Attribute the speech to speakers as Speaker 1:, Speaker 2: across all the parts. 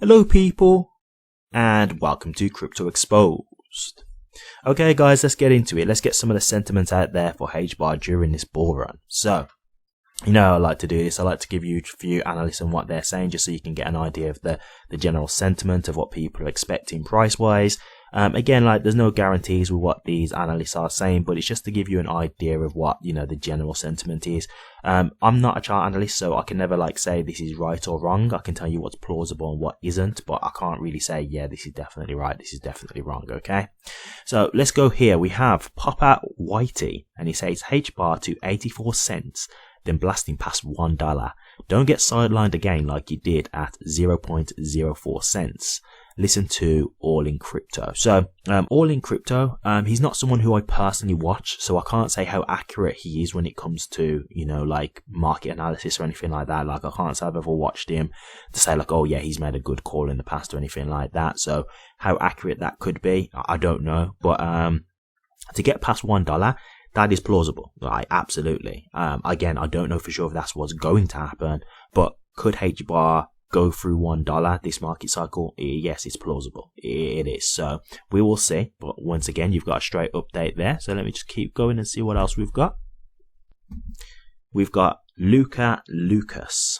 Speaker 1: Hello people, and welcome to Crypto Exposed. Okay guys, let's get into it. Let's get some of the sentiments out there for HBAR during this bull run. So, you know I like to do this. I like to give you a few analysts and what they're saying just so you can get an idea of the general sentiment of what people are expecting price-wise. Again, like there's no guarantees with what these analysts are saying, but it's just to give you an idea of what, you know, the general sentiment is. I'm not a chart analyst, so I can never like say this is right or wrong. I can tell you what's plausible and what isn't, but I can't really say, yeah, this is definitely right, this is definitely wrong, okay? So let's go here. We have Pop Out Whitey, and he says HBAR to 84 cents, then blasting past $1. Don't get sidelined again like you did at 0.04 cents. Listen to All in Crypto. So All in Crypto, he's not someone who I personally watch, so I can't say how accurate he is when it comes to, you know, like market analysis or anything like that. Like I can't say I've ever watched him to say like, oh yeah, he's made a good call in the past or anything like that. So how accurate that could be, I don't know. But to get past $1, that is plausible, right? Absolutely. Again, I don't know for sure if that's what's going to happen, but could HBAR go through $1 this market cycle? Yes, it's plausible. It is. So we will see. But once again, you've got a straight update there. So let me just keep going and see what else we've got. We've got Luca Lucas.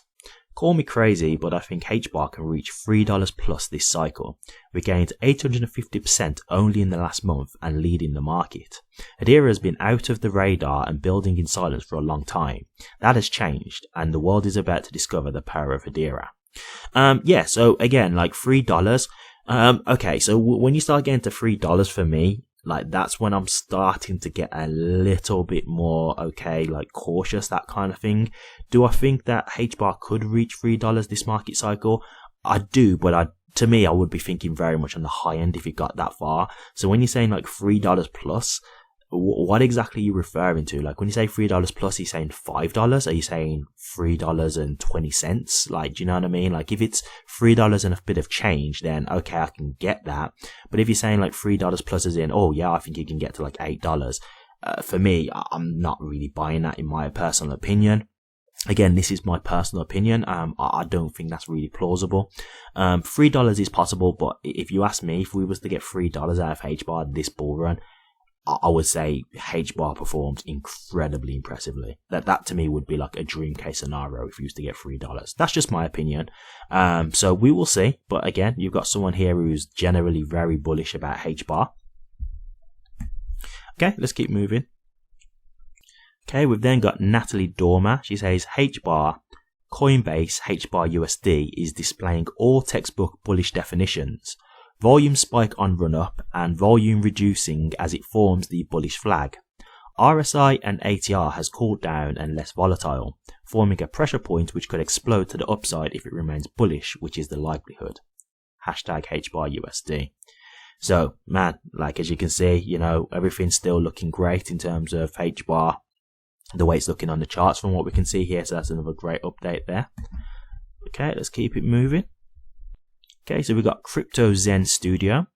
Speaker 1: Call me crazy, but I think HBAR can reach $3 plus this cycle. We gained 850% only in the last month and leading the market. Hedera has been out of the radar and building in silence for a long time. That has changed, and the world is about to discover the power of Hedera. Yeah, so again, like $3. Okay, so when you start getting to $3 for me, like that's when I'm starting to get a little bit more, okay, like cautious, that kind of thing. Do I think that HBAR could reach $3 this market cycle? I do, but to me, I would be thinking very much on the high end if it got that far. So when you're saying like $3 plus, what exactly are you referring to? Like when you say $3 plus, are you saying $5? Are you saying $3.20? Like, do you know what I mean? Like if it's $3 and a bit of change, then okay, I can get that. But if you're saying like $3 plus as in, oh yeah, I think you can get to like $8. For me, I'm not really buying that in my personal opinion. Again, this is my personal opinion. I don't think that's really plausible. $3 is possible, but if you ask me, if we was to get $3 out of HBAR this bull run, I would say HBAR performed incredibly impressively. That to me would be like a dream case scenario if you used to get $3. That's just my opinion. So we will see. But again, you've got someone here who's generally very bullish about HBAR. Okay, let's keep moving. Okay, we've then got Natalie Dorma. She says HBAR, Coinbase HBAR USD is displaying all textbook bullish definitions. Volume spike on run up and volume reducing as it forms the bullish flag. RSI and ATR has cooled down and less volatile, forming a pressure point which could explode to the upside if it remains bullish, which is the likelihood. Hashtag HBAR USD. So, man, like as you can see, you know, everything's still looking great in terms of HBAR, the way it's looking on the charts from what we can see here. So that's another great update there. Okay, let's keep it moving. Okay, so we've got Crypto Zen Studio.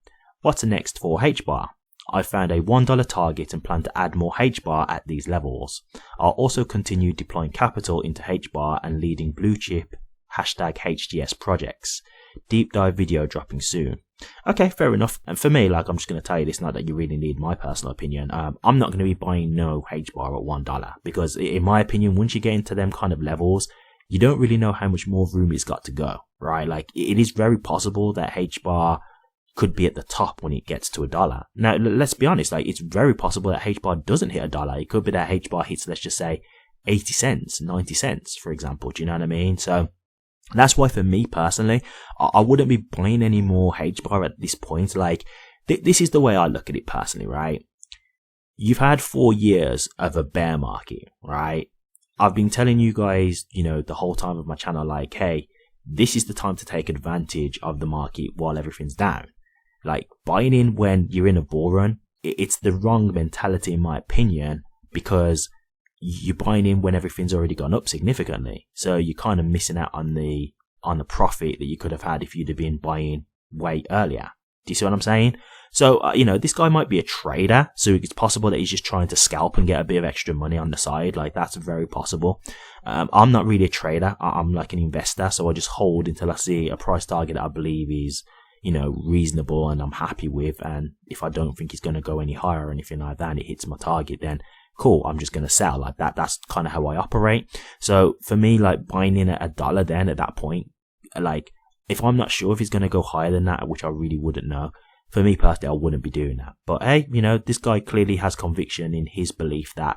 Speaker 1: What's next for HBAR? I found a $1 target and plan to add more HBAR at these levels. I'll also continue deploying capital into HBAR and leading blue chip #HGS projects. Deep dive video dropping soon. Okay, fair enough. And for me, like I'm just going to tell you this, not that you really need my personal opinion. I'm not going to be buying no HBAR at $1 because in my opinion, once you get into them kind of levels, you don't really know how much more room it's got to go, right? Like it is very possible that HBAR could be at the top when it gets to $1. Now, let's be honest, like it's very possible that HBAR doesn't hit $1. It could be that HBAR hits, let's just say 80 cents, 90 cents, for example. Do you know what I mean? So that's why for me personally, I wouldn't be buying any more HBAR at this point. Like this is the way I look at it personally, right? You've had 4 years of a bear market, right? I've been telling you guys, you know, the whole time of my channel, like, hey, this is the time to take advantage of the market while everything's down. Like, buying in when you're in a bull run, it's the wrong mentality in my opinion, because you're buying in when everything's already gone up significantly. So you're kind of missing out on the profit that you could have had if you'd have been buying way earlier. Do you see what I'm saying? So, this guy might be a trader, so it's possible that he's just trying to scalp and get a bit of extra money on the side. Like, that's very possible. I'm not really a trader. I'm like an investor, so I just hold until I see a price target that I believe is, reasonable and I'm happy with. And if I don't think it's going to go any higher or anything like that and it hits my target, then cool, I'm just going to sell like that. That's kind of how I operate. So for me, like buying in at $1 then at that point, like if I'm not sure if it's going to go higher than that, which I really wouldn't know, for me personally, I wouldn't be doing that. But hey, this guy clearly has conviction in his belief that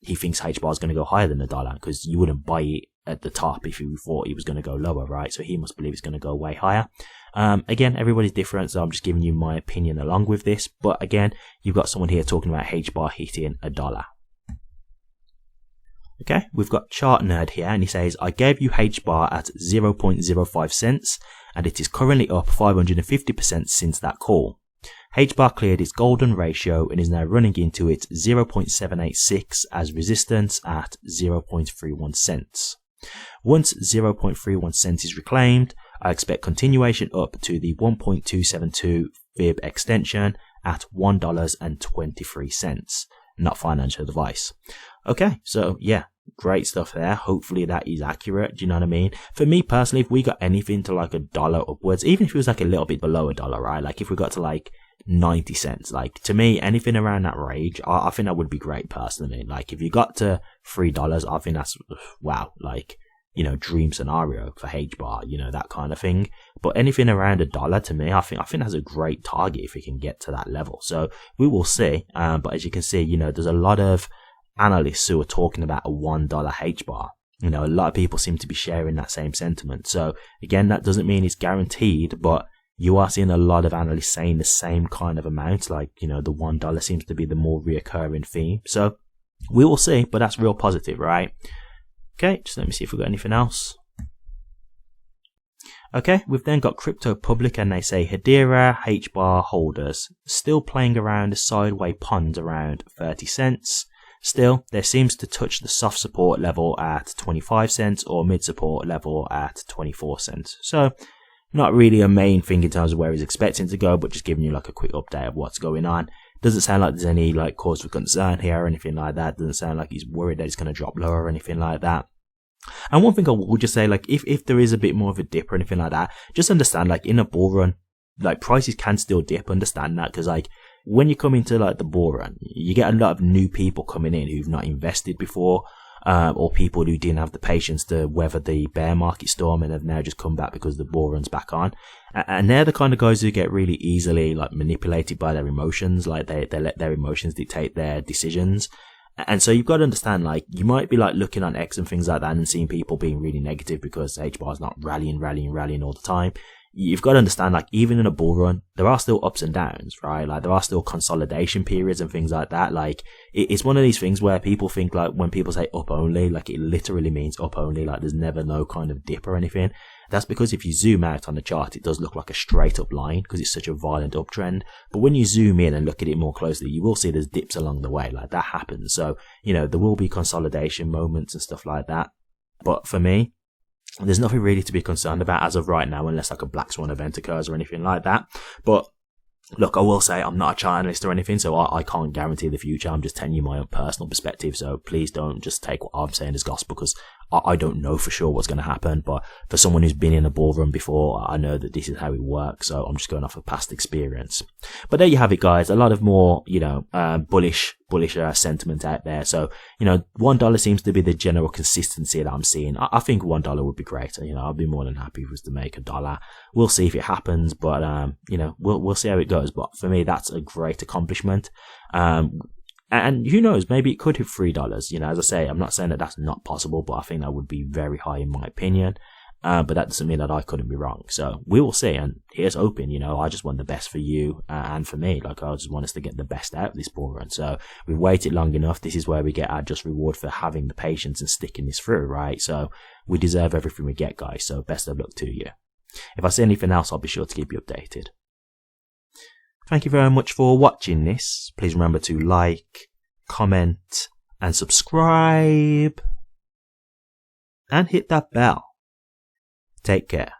Speaker 1: he thinks HBAR is going to go higher than $1, because you wouldn't buy it at the top if you thought it was going to go lower, right? So he must believe it's going to go way higher. Again, everybody's different, so I'm just giving you my opinion along with this. But again, you've got someone here talking about HBAR hitting $1. Okay, we've got Chart Nerd here, and he says, I gave you HBAR at 0.05 cents, and it is currently up 550% since that call. HBAR cleared its golden ratio and is now running into its 0.786 as resistance at 0.31 cents. Once 0.31 cents is reclaimed, I expect continuation up to the 1.272 fib extension at $1.23. Not financial advice. Okay, so yeah, great stuff there. Hopefully that is accurate. Do you know what I mean? For me personally, if we got anything to like $1 upwards, even if it was like a little bit below $1, right? Like if we got to like 90 cents, like to me, anything around that range, I think that would be great personally. Like if you got to $3, I think that's, wow, like, dream scenario for HBAR, that kind of thing. But anything around $1 to me, I think that's a great target if we can get to that level. So we will see. But as you can see, there's a lot of analysts who are talking about a $1 HBAR. A lot of people seem to be sharing that same sentiment. So again, that doesn't mean it's guaranteed, but you are seeing a lot of analysts saying the same kind of amount. Like, the $1 seems to be the more reoccurring theme. So we will see, but that's real positive, right? Okay, just let me see if we've got anything else. Okay, we've then got Crypto Public, and they say Hedera HBAR holders still playing around a sideways pond around 30 cents. Still, there seems to touch the soft support level at 25 cents or mid support level at 24 cents. So, not really a main thing in terms of where he's expecting to go, but just giving you like a quick update of what's going on. Doesn't sound like there's any like cause for concern here or anything like that. Doesn't sound like he's worried that it's going to drop lower or anything like that. And one thing I will just say, like, if there is a bit more of a dip or anything like that, just understand, like, in a bull run, like, prices can still dip. Understand that, because, like, when you come into, like, the bull run, you get a lot of new people coming in who've not invested before, or people who didn't have the patience to weather the bear market storm and have now just come back because the bull run's back on. And they're the kind of guys who get really easily, like, manipulated by their emotions. Like, they let their emotions dictate their decisions. And so you've got to understand, like, you might be like looking on X and things like that and seeing people being really negative because HBAR is not rallying all the time. You've got to understand, like, even in a bull run, there are still ups and downs, right? Like, there are still consolidation periods and things like that. Like, it's one of these things where people think, like, when people say up only, like, it literally means up only. Like, there's never no kind of dip or anything. That's because if you zoom out on the chart, it does look like a straight up line because it's such a violent uptrend. But when you zoom in and look at it more closely, you will see there's dips along the way. Like, that happens. So, there will be consolidation moments and stuff like that. But for me, there's nothing really to be concerned about as of right now, unless like a black swan event occurs or anything like that. But look, I will say I'm not a chart analyst or anything, so I can't guarantee the future. I'm just telling you my own personal perspective. So please don't just take what I'm saying as gospel, because I don't know for sure what's going to happen. But for someone who's been in a bull run before, I know that this is how it works. So I'm just going off of past experience. But there you have it, guys. A lot of more, bullish sentiment out there. So, $1 seems to be the general consistency that I'm seeing. I think $1 would be great. I'd be more than happy if it was to make $1. We'll see if it happens, but, we'll see how it goes. But for me, that's a great accomplishment. And who knows, maybe it could hit $3. As I say, I'm not saying that that's not possible, but I think that would be very high in my opinion. But that doesn't mean that I couldn't be wrong. So we will see. And here's hoping, I just want the best for you and for me. Like, I just want us to get the best out of this bull run. So we've waited long enough. This is where we get our just reward for having the patience and sticking this through, right? So we deserve everything we get, guys. So best of luck to you. If I see anything else, I'll be sure to keep you updated. Thank you very much for watching this. Please remember to like, comment, and subscribe. And hit that bell. Take care.